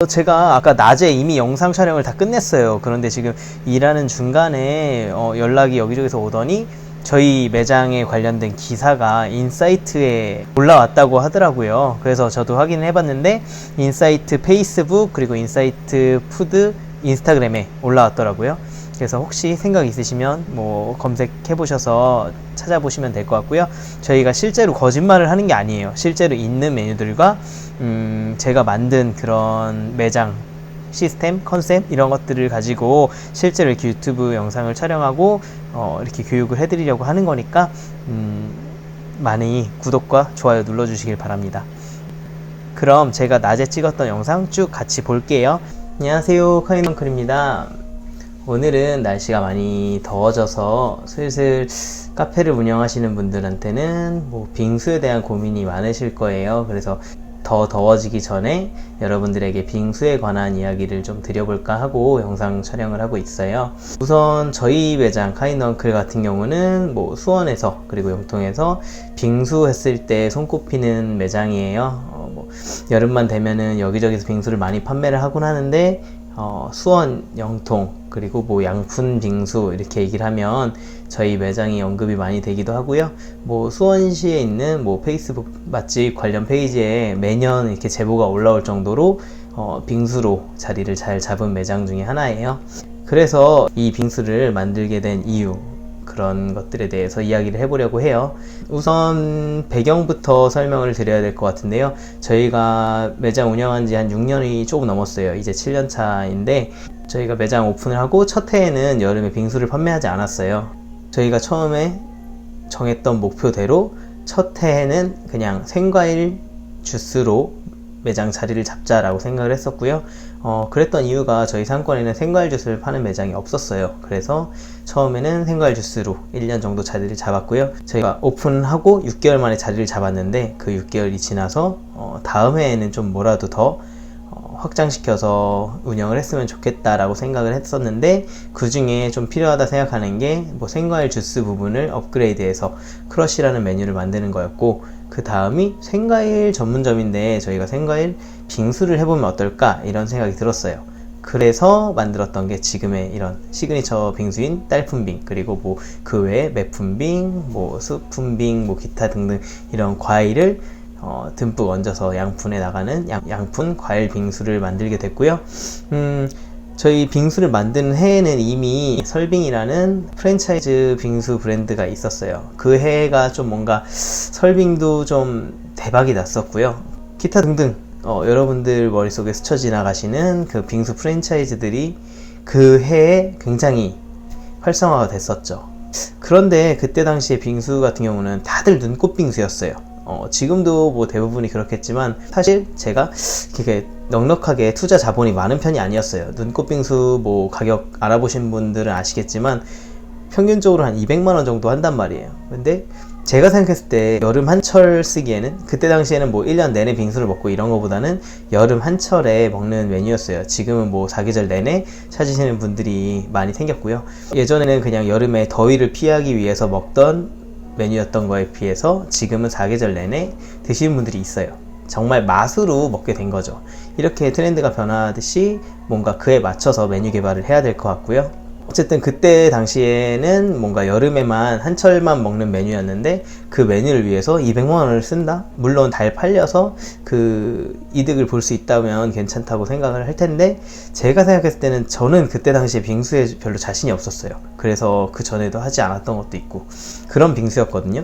제가 아까 낮에 이미 영상 촬영을 다 끝냈어요. 그런데 지금 일하는 중간에 연락이 여기저기서 오더니 저희 매장에 관련된 기사가 인사이트에 올라왔다고 하더라고요. 그래서 저도 확인을 해봤는데 인사이트 페이스북 그리고 인사이트 푸드 인스타그램에 올라왔더라고요. 그래서 혹시 생각 있으시면 뭐 검색해 보셔서 찾아보시면 될 것 같고요. 저희가 실제로 거짓말을 하는 게 아니에요. 실제로 있는 메뉴들과 제가 만든 그런 매장 시스템, 컨셉 이런 것들을 가지고 실제로 이렇게 유튜브 영상을 촬영하고 이렇게 교육을 해드리려고 하는 거니까 많이 구독과 좋아요 눌러주시길 바랍니다. 그럼 제가 낮에 찍었던 영상 쭉 같이 볼게요. 안녕하세요, 카이넌클입니다. 오늘은 날씨가 많이 더워져서 슬슬 카페를 운영하시는 분들한테는 뭐 빙수에 대한 고민이 많으실 거예요. 그래서 더 더워지기 전에 여러분들에게 빙수에 관한 이야기를 좀 드려볼까 하고 영상 촬영을 하고 있어요. 우선 저희 매장 카이넌클 같은 경우는 뭐 수원에서 그리고 영통에서 빙수 했을 때 손꼽히는 매장이에요. 뭐 여름만 되면은 여기저기서 빙수를 많이 판매를 하곤 하는데 수원, 영통, 그리고 뭐 양푼 빙수 이렇게 얘기를 하면 저희 매장이 언급이 많이 되기도 하고요. 뭐 수원시에 있는 뭐 페이스북 맛집 관련 페이지에 매년 이렇게 제보가 올라올 정도로 빙수로 자리를 잘 잡은 매장 중에 하나예요. 그래서 이 빙수를 만들게 된 이유, 그런 것들에 대해서 이야기를 해보려고 해요. 우선 배경부터 설명을 드려야 될 것 같은데요. 저희가 매장 운영한 지 한 6년이 조금 넘었어요. 이제 7년 차인데 저희가 매장 오픈을 하고 첫 해에는 여름에 빙수를 판매하지 않았어요. 저희가 처음에 정했던 목표대로 첫 해에는 그냥 생과일 주스로 매장 자리를 잡자라고 생각을 했었고요. 그랬던 이유가 저희 상권에는 생과일 주스를 파는 매장이 없었어요. 그래서 처음에는 생과일 주스로 1년 정도 자리를 잡았고요. 저희가 오픈하고 6개월 만에 자리를 잡았는데 그 6개월이 지나서 다음 해에는 좀 뭐라도 더 확장시켜서 운영을 했으면 좋겠다라고 생각을 했었는데, 그 중에 좀 필요하다 생각하는 게 뭐 생과일 주스 부분을 업그레이드해서 크러쉬라는 메뉴를 만드는 거였고, 그 다음이 생과일 전문점인데 저희가 생과일 빙수를 해보면 어떨까 이런 생각이 들었어요. 그래서 만들었던 게 지금의 이런 시그니처 빙수인 딸품빙, 그리고 뭐 그 외에 매품빙, 뭐 스푼빙, 뭐 기타 등등 이런 과일을 듬뿍 얹어서 양푼에 나가는 양푼 과일 빙수를 만들게 됐고요. 저희 빙수를 만드는 해에는 이미 설빙이라는 프랜차이즈 빙수 브랜드가 있었어요. 그 해가 좀 뭔가 설빙도 좀 대박이 났었고요. 기타 등등 여러분들 머릿속에 스쳐 지나가시는 그 빙수 프랜차이즈들이 그 해에 굉장히 활성화가 됐었죠. 그런데 그때 당시에 빙수 같은 경우는 다들 눈꽃 빙수였어요. 지금도 뭐 대부분이 그렇겠지만 사실 제가 이렇게 넉넉하게 투자 자본이 많은 편이 아니었어요. 눈꽃빙수 뭐 가격 알아보신 분들은 아시겠지만 평균적으로 한 200만원 정도 한단 말이에요. 근데 제가 생각했을 때 여름 한철 쓰기에는, 그때 당시에는 뭐 1년 내내 빙수를 먹고 이런 거보다는 여름 한철에 먹는 메뉴였어요. 지금은 뭐 사계절 내내 찾으시는 분들이 많이 생겼고요. 예전에는 그냥 여름에 더위를 피하기 위해서 먹던 메뉴였던 거에 비해서 지금은 사계절 내내 드시는 분들이 있어요. 정말 맛으로 먹게 된 거죠. 이렇게 트렌드가 변화하듯이 뭔가 그에 맞춰서 메뉴 개발을 해야 될 것 같고요. 어쨌든 그때 당시에는 뭔가 여름에만 한철만 먹는 메뉴였는데 그 메뉴를 위해서 200만원을 쓴다? 물론 잘 팔려서 그 이득을 볼 수 있다면 괜찮다고 생각을 할 텐데, 제가 생각했을 때는 저는 그때 당시에 빙수에 별로 자신이 없었어요. 그래서 그 전에도 하지 않았던 것도 있고 그런 빙수였거든요.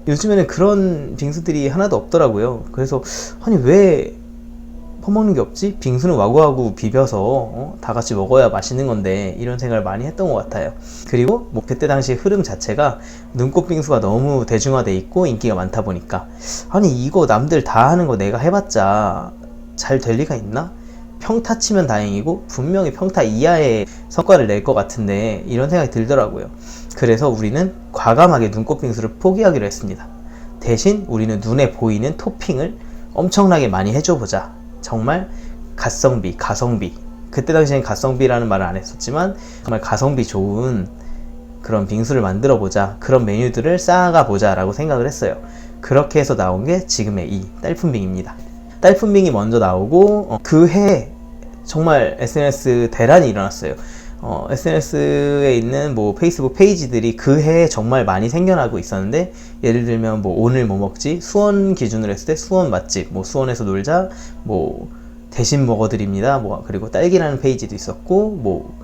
요즘에는 그런 빙수들이 하나도 없더라고요. 그래서 아니 왜 퍼먹는 게 없지? 빙수는 와구와구 비벼서 다 같이 먹어야 맛있는 건데, 이런 생각을 많이 했던 것 같아요. 그리고 뭐 그때 당시 흐름 자체가 눈꽃 빙수가 너무 대중화돼 있고 인기가 많다 보니까 아니 이거 남들 다 하는 거 내가 해봤자 잘 될 리가 있나? 평타 치면 다행이고 분명히 평타 이하의 성과를 낼 것 같은데, 이런 생각이 들더라고요. 그래서 우리는 과감하게 눈꽃 빙수를 포기하기로 했습니다. 대신 우리는 눈에 보이는 토핑을 엄청나게 많이 해줘보자. 정말 가성비, 그때 당시엔 가성비라는 말을 안 했었지만 정말 가성비 좋은 그런 빙수를 만들어 보자, 그런 메뉴들을 쌓아가 보자 라고 생각을 했어요. 그렇게 해서 나온 게 지금의 이 딸품빙입니다. 딸품빙이 먼저 나오고 그 해에 정말 SNS 대란이 일어났어요. SNS에 있는 뭐 페이스북 페이지들이 그 해에 정말 많이 생겨나고 있었는데, 예를 들면 뭐 오늘 뭐 먹지? 수원 기준으로 했을 때 수원 맛집, 뭐 수원에서 놀자, 뭐 대신 먹어드립니다. 뭐 그리고 딸기라는 페이지도 있었고, 뭐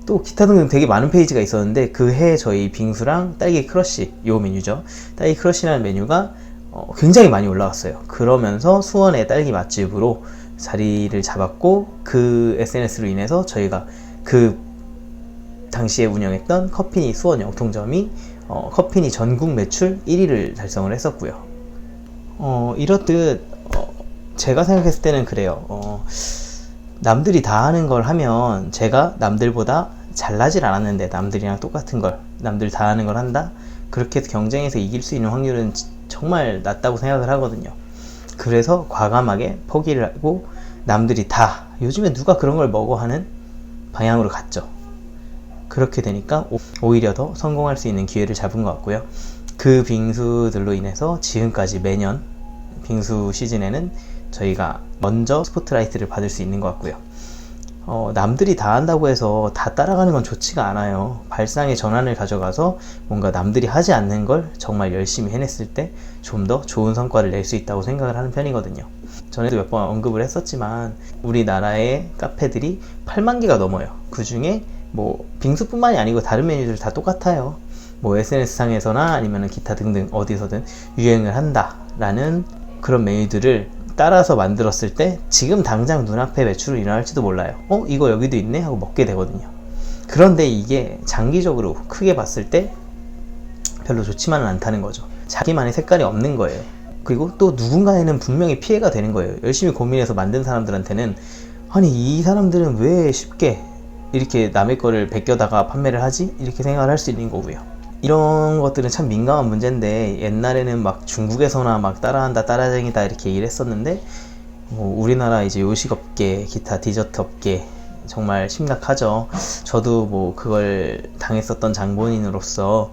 또 기타 등등 되게 많은 페이지가 있었는데, 그 해 저희 빙수랑 딸기 크러쉬, 요 메뉴죠. 딸기 크러쉬라는 메뉴가 굉장히 많이 올라왔어요. 그러면서 수원의 딸기 맛집으로 자리를 잡았고, 그 SNS로 인해서 저희가 그 당시에 운영했던 커피니 수원 영통점이 커피니 전국 매출 1위를 달성을 했었고요. 이렇듯 제가 생각했을 때는 그래요. 남들이 다 하는 걸 하면 제가 남들보다 잘나질 않았는데 남들이랑 똑같은 걸, 남들 다 하는 걸 한다? 그렇게 해서 경쟁에서 이길 수 있는 확률은 정말 낮다고 생각을 하거든요. 그래서 과감하게 포기를 하고 남들이 다, 요즘에 누가 그런 걸 먹어 하는 방향으로 갔죠. 그렇게 되니까 오히려 더 성공할 수 있는 기회를 잡은 것 같고요. 그 빙수들로 인해서 지금까지 매년 빙수 시즌에는 저희가 먼저 스포트라이트를 받을 수 있는 것 같고요. 남들이 다 한다고 해서 다 따라가는 건 좋지가 않아요. 발상의 전환을 가져가서 뭔가 남들이 하지 않는 걸 정말 열심히 해냈을 때 좀 더 좋은 성과를 낼 수 있다고 생각을 하는 편이거든요. 전에도 몇 번 언급을 했었지만 우리나라의 카페들이 8만 개가 넘어요. 그 중에 뭐 빙수뿐만이 아니고 다른 메뉴들 다 똑같아요. 뭐 SNS상에서나 아니면 기타 등등 어디서든 유행을 한다라는 그런 메뉴들을 따라서 만들었을 때 지금 당장 눈앞에 매출이 일어날지도 몰라요. 이거 여기도 있네 하고 먹게 되거든요. 그런데 이게 장기적으로 크게 봤을 때 별로 좋지만은 않다는 거죠. 자기만의 색깔이 없는 거예요. 그리고 또 누군가에는 분명히 피해가 되는 거예요. 열심히 고민해서 만든 사람들한테는, 아니 이 사람들은 왜 쉽게 이렇게 남의 거를 베껴다가 판매를 하지? 이렇게 생각을 할 수 있는 거고요. 이런 것들은 참 민감한 문제인데, 옛날에는 막 중국에서나 막 따라한다, 따라쟁이다 이렇게 얘기를 했었는데, 우리나라 이제 요식업계, 기타 디저트 업계 정말 심각하죠. 저도 뭐 그걸 당했었던 장본인으로서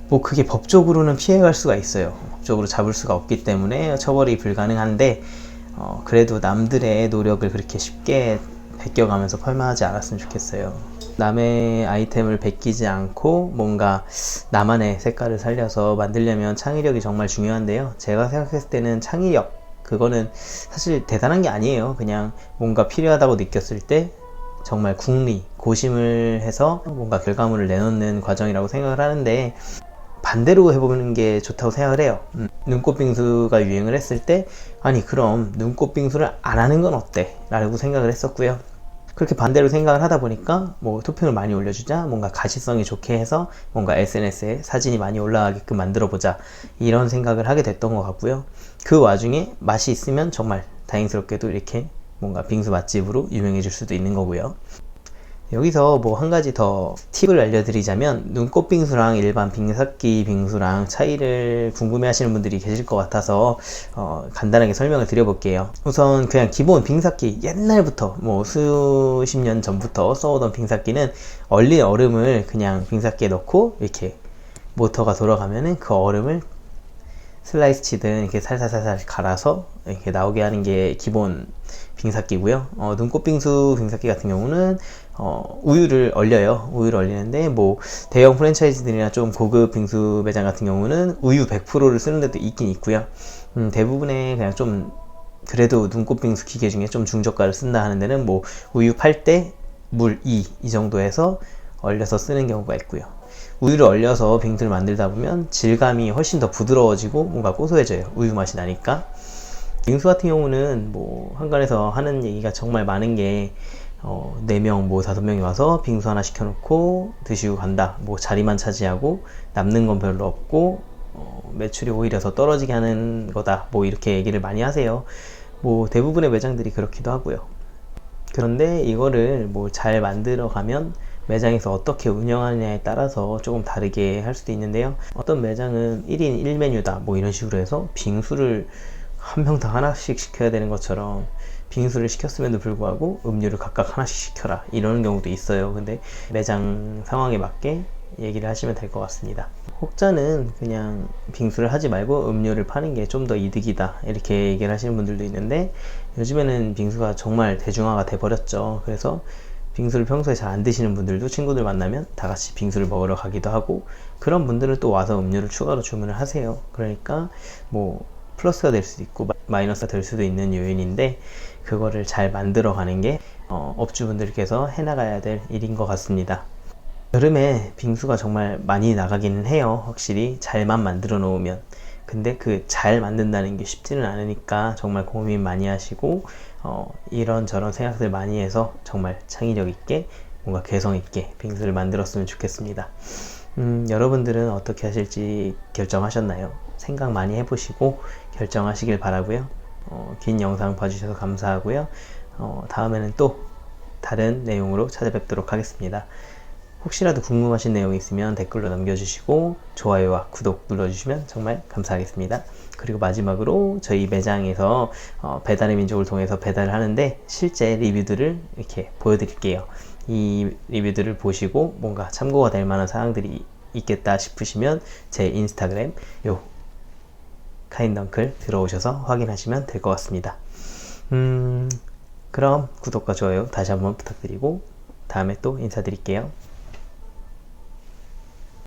뭐 그게 법적으로는 피해갈 수가 있어요. 법적으로 잡을 수가 없기 때문에 처벌이 불가능한데, 그래도 남들의 노력을 그렇게 쉽게 베껴가면서 폄하하지 않았으면 좋겠어요. 남의 아이템을 베끼지 않고 뭔가 나만의 색깔을 살려서 만들려면 창의력이 정말 중요한데요. 제가 생각했을 때는 창의력, 그거는 사실 대단한 게 아니에요. 그냥 뭔가 필요하다고 느꼈을 때 정말 궁리, 고심을 해서 뭔가 결과물을 내놓는 과정이라고 생각을 하는데, 반대로 해보는 게 좋다고 생각을 해요. 눈꽃 빙수가 유행을 했을 때, 아니 그럼 눈꽃 빙수를 안 하는 건 어때? 라고 생각을 했었고요. 그렇게 반대로 생각을 하다 보니까 뭐 토핑을 많이 올려주자, 뭔가 가시성이 좋게 해서 뭔가 SNS에 사진이 많이 올라가게끔 만들어보자, 이런 생각을 하게 됐던 것 같고요. 그 와중에 맛이 있으면 정말 다행스럽게도 이렇게 뭔가 빙수 맛집으로 유명해질 수도 있는 거고요. 여기서 뭐 한 가지 더 팁을 알려드리자면, 눈꽃 빙수랑 일반 빙삭기 빙수랑 차이를 궁금해 하시는 분들이 계실 것 같아서 간단하게 설명을 드려볼게요. 우선 그냥 기본 빙삭기, 옛날부터 뭐 수십 년 전부터 써오던 빙삭기는 얼린 얼음을 그냥 빙삭기에 넣고 이렇게 모터가 돌아가면은 그 얼음을 슬라이스 치든 이렇게 살살살살 갈아서 이렇게 나오게 하는 게 기본 빙삭기고요. 눈꽃 빙수 빙삭기 같은 경우는 우유를 얼려요. 우유를 얼리는데 뭐 대형 프랜차이즈들이나 좀 고급 빙수 매장 같은 경우는 우유 100%를 쓰는 데도 있긴 있고요. 대부분의 그냥 좀 그래도 눈꽃 빙수 기계 중에 좀 중저가를 쓴다 하는 데는 뭐 우유 8대 물 2 이 정도에서 얼려서 쓰는 경우가 있고요. 우유를 얼려서 빙수를 만들다 보면 질감이 훨씬 더 부드러워지고 뭔가 고소해져요. 우유 맛이 나니까. 빙수 같은 경우는 뭐 한간에서 하는 얘기가 정말 많은 게 4명 뭐 5명이 와서 빙수 하나 시켜놓고 드시고 간다, 뭐 자리만 차지하고 남는 건 별로 없고 매출이 오히려 더 떨어지게 하는 거다, 뭐 이렇게 얘기를 많이 하세요. 뭐 대부분의 매장들이 그렇기도 하고요. 그런데 이거를 뭐 잘 만들어 가면 매장에서 어떻게 운영하느냐에 따라서 조금 다르게 할 수도 있는데요. 어떤 매장은 1인 1메뉴다 뭐 이런 식으로 해서 빙수를 한 명당 하나씩 시켜야 되는 것처럼 빙수를 시켰음에도 불구하고 음료를 각각 하나씩 시켜라, 이런 경우도 있어요. 근데 매장 상황에 맞게 얘기를 하시면 될 것 같습니다. 혹자는 그냥 빙수를 하지 말고 음료를 파는 게 좀 더 이득이다 이렇게 얘기를 하시는 분들도 있는데, 요즘에는 빙수가 정말 대중화가 돼 버렸죠. 그래서 빙수를 평소에 잘 안 드시는 분들도 친구들 만나면 다 같이 빙수를 먹으러 가기도 하고, 그런 분들은 또 와서 음료를 추가로 주문을 하세요. 그러니까 뭐 플러스가 될 수도 있고 마이너스가 될 수도 있는 요인인데, 그거를 잘 만들어 가는 게 업주분들께서 해나가야 될 일인 것 같습니다. 여름에 빙수가 정말 많이 나가기는 해요. 확실히 잘만 만들어 놓으면. 근데 그 잘 만든다는 게 쉽지는 않으니까 정말 고민 많이 하시고 이런저런 생각들 많이 해서 정말 창의력 있게, 뭔가 개성 있게 빙수를 만들었으면 좋겠습니다. 여러분들은 어떻게 하실지 결정하셨나요? 생각 많이 해보시고 결정하시길 바라고요. 긴 영상 봐주셔서 감사하고요. 다음에는 또 다른 내용으로 찾아뵙도록 하겠습니다. 혹시라도 궁금하신 내용이 있으면 댓글로 남겨주시고 좋아요와 구독 눌러주시면 정말 감사하겠습니다. 그리고 마지막으로 저희 매장에서 배달의 민족을 통해서 배달을 하는데 실제 리뷰들을 이렇게 보여드릴게요. 이 리뷰들을 보시고 뭔가 참고가 될 만한 사항들이 있겠다 싶으시면 제 인스타그램 요 카인덩클 들어오셔서 확인하시면 될 것 같습니다. 그럼 구독과 좋아요 다시 한번 부탁드리고 다음에 또 인사드릴게요.